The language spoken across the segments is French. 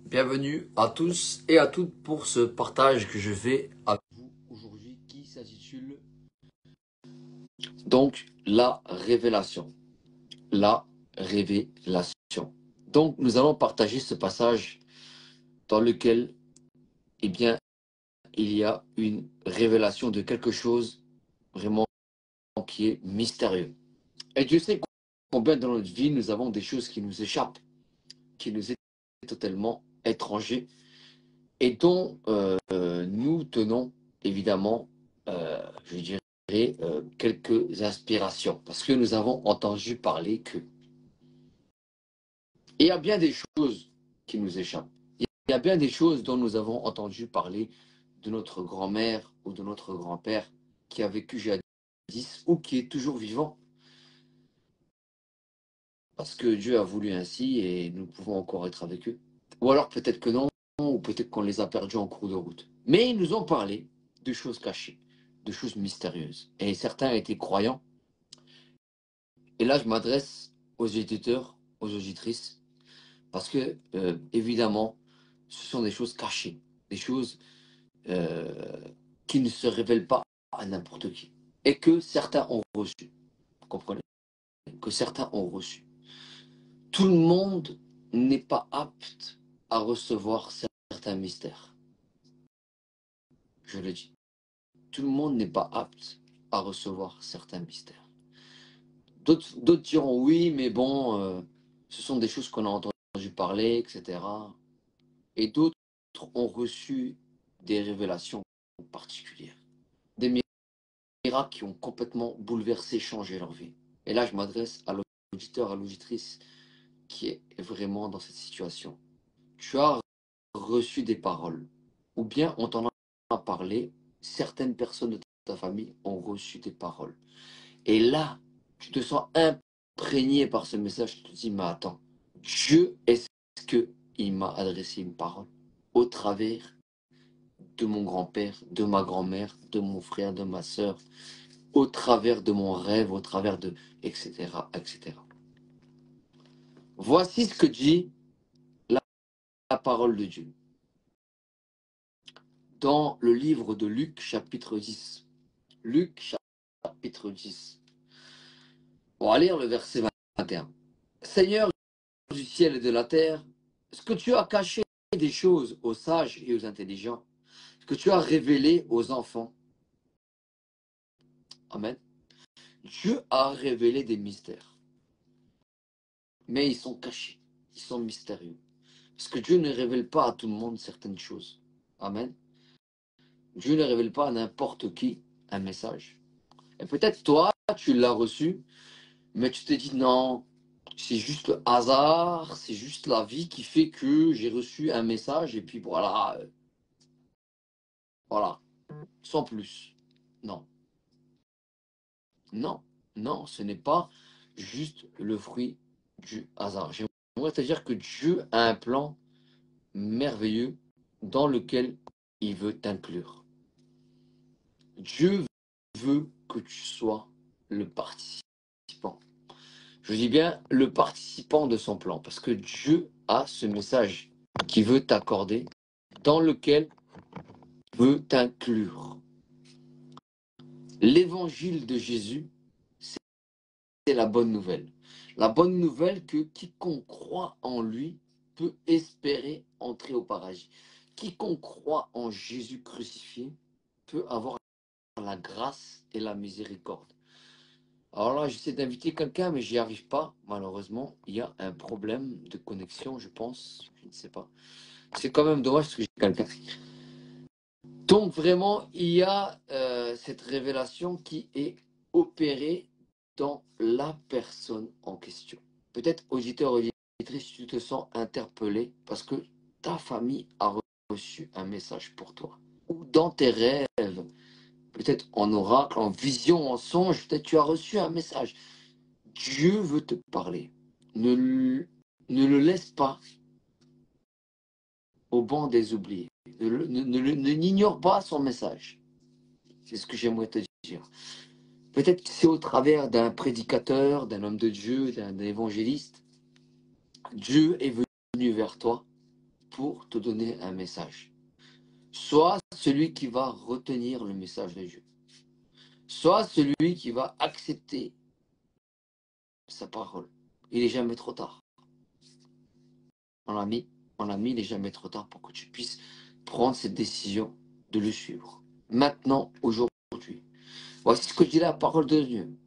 Bienvenue à tous et à toutes pour ce partage que je fais avec vous aujourd'hui qui s'intitule donc la révélation. La révélation. Donc nous allons partager ce passage dans lequel eh bien, il y a une révélation de quelque chose vraiment qui est mystérieux. Et Dieu sait combien dans notre vie nous avons des choses qui nous échappent, qui nous est totalement étrangers et dont nous tenons évidemment, je dirais, quelques inspirations, parce que nous avons entendu parler que. Et il y a bien des choses qui nous échappent. Il y a bien des choses dont nous avons entendu parler de notre grand-mère ou de notre grand-père qui a vécu jadis ou qui est toujours vivant, parce que Dieu a voulu ainsi et nous pouvons encore être avec eux. Ou alors peut-être que non, ou peut-être qu'on les a perdus en cours de route. Mais ils nous ont parlé de choses cachées, de choses mystérieuses. Et certains étaient croyants. Et là, je m'adresse aux éditeurs, aux auditrices, parce que, évidemment, ce sont des choses cachées, des choses qui ne se révèlent pas à n'importe qui. Et que certains ont reçu. Vous comprenez? Que certains ont reçu. Tout le monde n'est pas apte à recevoir certains mystères. Je le dis. Tout le monde n'est pas apte à recevoir certains mystères. D'autres diront oui, mais bon, ce sont des choses qu'on a entendu parler, etc. Et d'autres ont reçu des révélations particulières, des miracles qui ont complètement bouleversé, changé leur vie. Et là, je m'adresse à l'auditeur, à l'auditrice qui est vraiment dans cette situation. Tu as reçu des paroles, ou bien on t'en a parlé, certaines personnes de ta famille ont reçu des paroles. Et là, tu te sens imprégné par ce message, tu te dis, mais attends, Dieu, est-ce qu'il m'a adressé une parole au travers de mon grand-père, de ma grand-mère, de mon frère, de ma sœur, au travers de mon rêve, au travers de, etc., etc. Voici ce que dit la parole de Dieu. Dans le livre de Luc, chapitre 10. Luc, chapitre 10. On va lire le verset 21. Seigneur du ciel et de la terre, ce que tu as caché des choses aux sages et aux intelligents, ce que tu as révélé aux enfants. Amen. Dieu a révélé des mystères, mais ils sont cachés, ils sont mystérieux. Parce que Dieu ne révèle pas à tout le monde certaines choses. Amen. Dieu ne révèle pas à n'importe qui un message. Et peut-être toi, tu l'as reçu, mais tu te dis non, c'est juste le hasard, c'est juste la vie qui fait que j'ai reçu un message et puis voilà, voilà, sans plus. Non, non, non, ce n'est pas juste le fruit du hasard. J'aimerais te dire que Dieu a un plan merveilleux dans lequel il veut t'inclure. Dieu veut que tu sois le participant. Je dis bien le participant de son plan, parce que Dieu a ce message qu'il veut t'accorder, dans lequel il veut t'inclure. L'évangile de Jésus, c'est la bonne nouvelle. La bonne nouvelle que quiconque croit en lui peut espérer entrer au paradis. Quiconque croit en Jésus crucifié peut avoir la grâce et la miséricorde. Alors là, j'essaie d'inviter quelqu'un, mais j'y arrive pas. Malheureusement, il y a un problème de connexion, je pense. Je ne sais pas. C'est quand même dommage parce que j'ai quelqu'un. Donc vraiment, il y a cette révélation qui est opérée dans la personne en question. Peut-être auditeur, auditrice, tu te sens interpellé parce que ta famille a reçu un message pour toi. Ou dans tes rêves, peut-être en oracle, en vision, en songe, peut-être tu as reçu un message. Dieu veut te parler. Ne le laisse pas au banc des oubliés. Ne n'ignore pas son message. C'est ce que j'aimerais te dire. Peut-être que c'est au travers d'un prédicateur, d'un homme de Dieu, d'un évangéliste. Dieu est venu vers toi pour te donner un message. Soit celui qui va retenir le message de Dieu. Soit celui qui va accepter sa parole. Il n'est jamais trop tard. Mon ami, il n'est jamais trop tard pour que tu puisses prendre cette décision de le suivre. Maintenant, aujourd'hui. Voici ce que dit la parole de Dieu.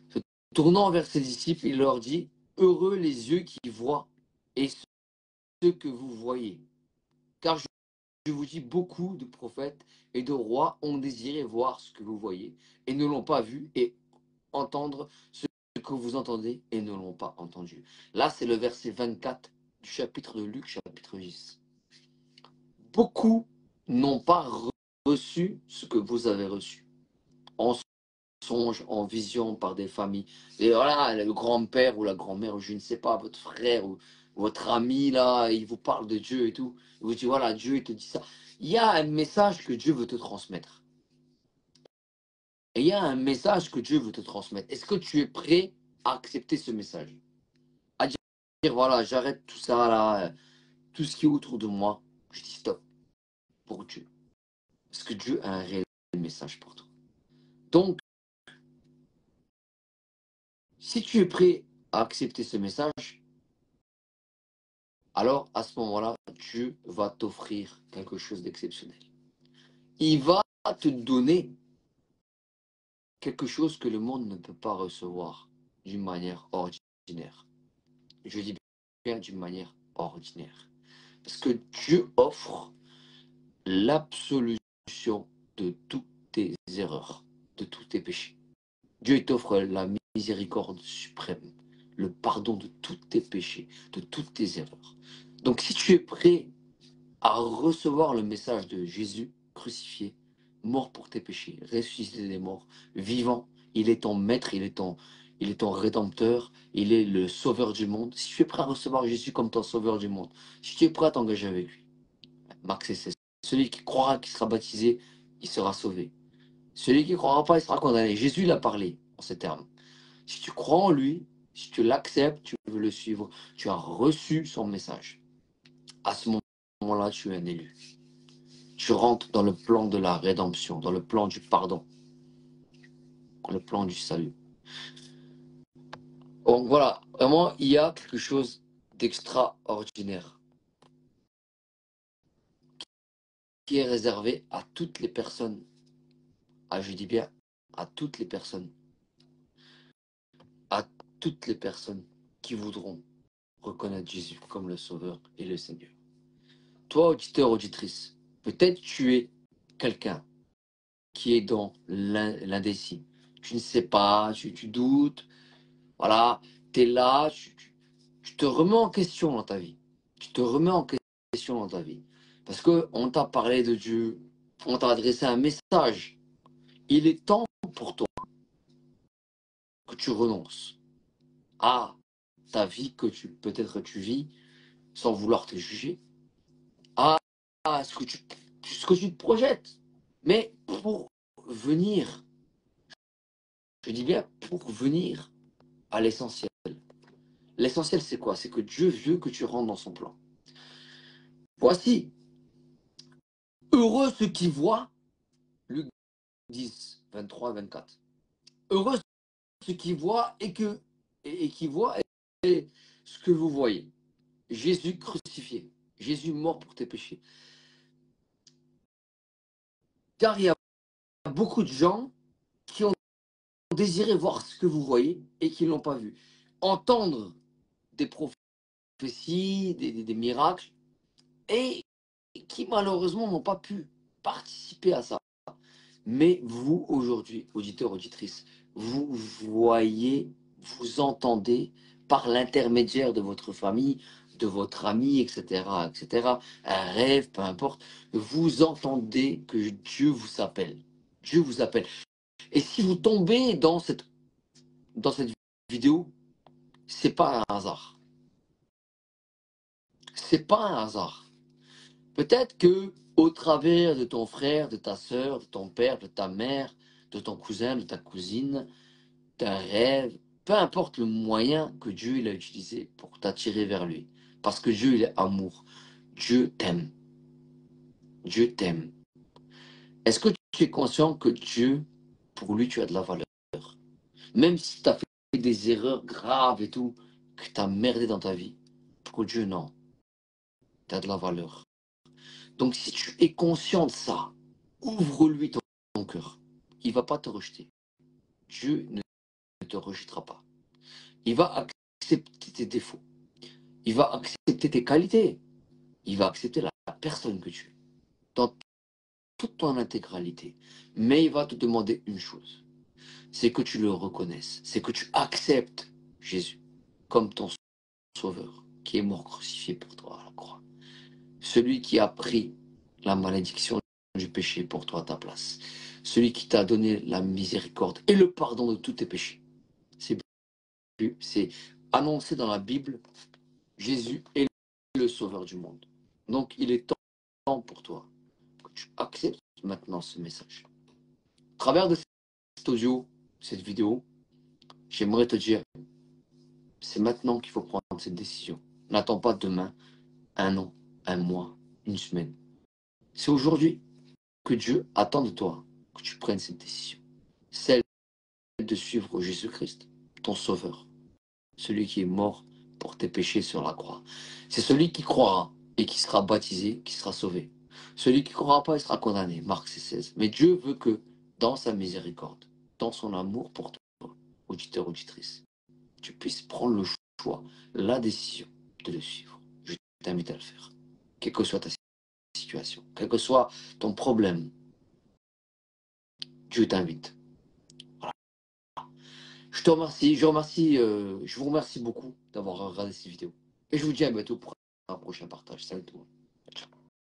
Se tournant vers ses disciples, il leur dit, heureux les yeux qui voient et ceux que vous voyez. Car je vous dis, beaucoup de prophètes et de rois ont désiré voir ce que vous voyez et ne l'ont pas vu, et entendre ce que vous entendez et ne l'ont pas entendu. Là, c'est le verset 24 du chapitre de Luc, chapitre 10. Beaucoup n'ont pas reçu ce que vous avez reçu. En songe, en vision, par des familles. Et voilà, le grand-père ou la grand-mère, ou je ne sais pas, votre frère ou votre ami, là, il vous parle de Dieu et tout. Il vous dit, voilà, Dieu, il te dit ça. Il y a un message que Dieu veut te transmettre. Et il y a un message que Dieu veut te transmettre. Est-ce que tu es prêt à accepter ce message? À dire, voilà, j'arrête tout ça, là, tout ce qui est autour de moi. Je dis stop pour Dieu. Parce que Dieu a un réel message pour toi. Donc, si tu es prêt à accepter ce message, alors à ce moment-là, Dieu va t'offrir quelque chose d'exceptionnel. Il va te donner quelque chose que le monde ne peut pas recevoir d'une manière ordinaire. Je dis bien d'une manière ordinaire. Parce que Dieu offre l'absolution de toutes tes erreurs, de tous tes péchés. Dieu t'offre la miséricorde suprême, le pardon de tous tes péchés, de toutes tes erreurs. Donc si tu es prêt à recevoir le message de Jésus crucifié, mort pour tes péchés, ressuscité des morts, vivant, il est ton maître, il est ton rédempteur, il est le sauveur du monde. Si tu es prêt à recevoir Jésus comme ton sauveur du monde, si tu es prêt à t'engager avec lui, Marc c'est celui qui croira, qui sera baptisé, il sera sauvé. Celui qui ne croira pas, il sera condamné. Jésus l'a parlé en ces termes. Si tu crois en lui, si tu l'acceptes, tu veux le suivre, tu as reçu son message. À ce moment-là, tu es un élu. Tu rentres dans le plan de la rédemption, dans le plan du pardon, dans le plan du salut. Donc voilà, vraiment, il y a quelque chose d'extraordinaire qui est réservé à toutes les personnes, je dis bien à toutes les personnes, à toutes les personnes qui voudront reconnaître Jésus comme le Sauveur et le Seigneur. Toi, auditeur, auditrice, peut-être tu es quelqu'un qui est dans l'indécis. Tu ne sais pas, tu doutes, voilà, tu es là, tu te remets en question dans ta vie. Tu te remets en question dans ta vie. Parce qu'on t'a parlé de Dieu, on t'a adressé un message. Il est temps pour toi que tu renonces à ta vie que peut-être tu vis sans vouloir te juger, à ce que tu te projettes. Mais pour venir, je dis bien pour venir à l'essentiel. L'essentiel, c'est quoi? C'est que Dieu veut que tu rentres dans son plan. Voici, heureux ceux qui voient, Luc 10, 23, 24. Heureux ceux qui voient et qui voient et ce que vous voyez. Jésus crucifié, Jésus mort pour tes péchés. Car il y a beaucoup de gens qui ont désiré voir ce que vous voyez et qui ne l'ont pas vu. Entendre des prophéties, des miracles, et qui malheureusement n'ont pas pu participer à ça. Mais vous, aujourd'hui, auditeurs, auditrices, vous voyez, vous entendez par l'intermédiaire de votre famille, de votre ami, etc., etc., un rêve, peu importe, vous entendez que Dieu vous appelle. Dieu vous appelle. Et si vous tombez dans cette vidéo, c'est pas un hasard. C'est pas un hasard. Peut-être que au travers de ton frère, de ta sœur, de ton père, de ta mère, de ton cousin, de ta cousine, d'un rêve, peu importe le moyen que Dieu il a utilisé pour t'attirer vers lui. Parce que Dieu, il est amour. Dieu t'aime. Dieu t'aime. Est-ce que tu es conscient que Dieu, pour lui, tu as de la valeur? Même si tu as fait des erreurs graves et tout, que tu as merdé dans ta vie, pour Dieu, non. Tu as de la valeur. Donc, si tu es conscient de ça, ouvre-lui ton cœur. Il ne va pas te rejeter. Dieu ne te rejettera pas. Il va accepter tes défauts. Il va accepter tes qualités. Il va accepter la personne que tu es, dans toute ton intégralité. Mais il va te demander une chose, c'est que tu le reconnaisses, c'est que tu acceptes Jésus comme ton sauveur, qui est mort crucifié pour toi à la croix. Celui qui a pris la malédiction du péché pour toi à ta place. Celui qui t'a donné la miséricorde et le pardon de tous tes péchés. C'est annoncé dans la Bible, Jésus est le sauveur du monde. Donc il est temps pour toi que tu acceptes maintenant ce message. À travers de cet audio, cette vidéo, j'aimerais te dire, c'est maintenant qu'il faut prendre cette décision. N'attends pas demain, un an, un mois, une semaine. C'est aujourd'hui que Dieu attend de toi que tu prennes cette décision. Celle de suivre Jésus-Christ, ton sauveur, celui qui est mort pour tes péchés sur la croix. C'est celui qui croira et qui sera baptisé, qui sera sauvé. Celui qui ne croira pas, il sera condamné. Marc 16. Mais Dieu veut que, dans sa miséricorde, dans son amour pour toi, auditeur, auditrice, tu puisses prendre le choix, la décision de le suivre. Je t'invite à le faire. Quelle que soit ta situation, quel que soit ton problème, Dieu t'invite. Voilà. Je te remercie, je vous remercie beaucoup d'avoir regardé cette vidéo. Et je vous dis à bientôt pour un prochain partage. Salut tout le monde.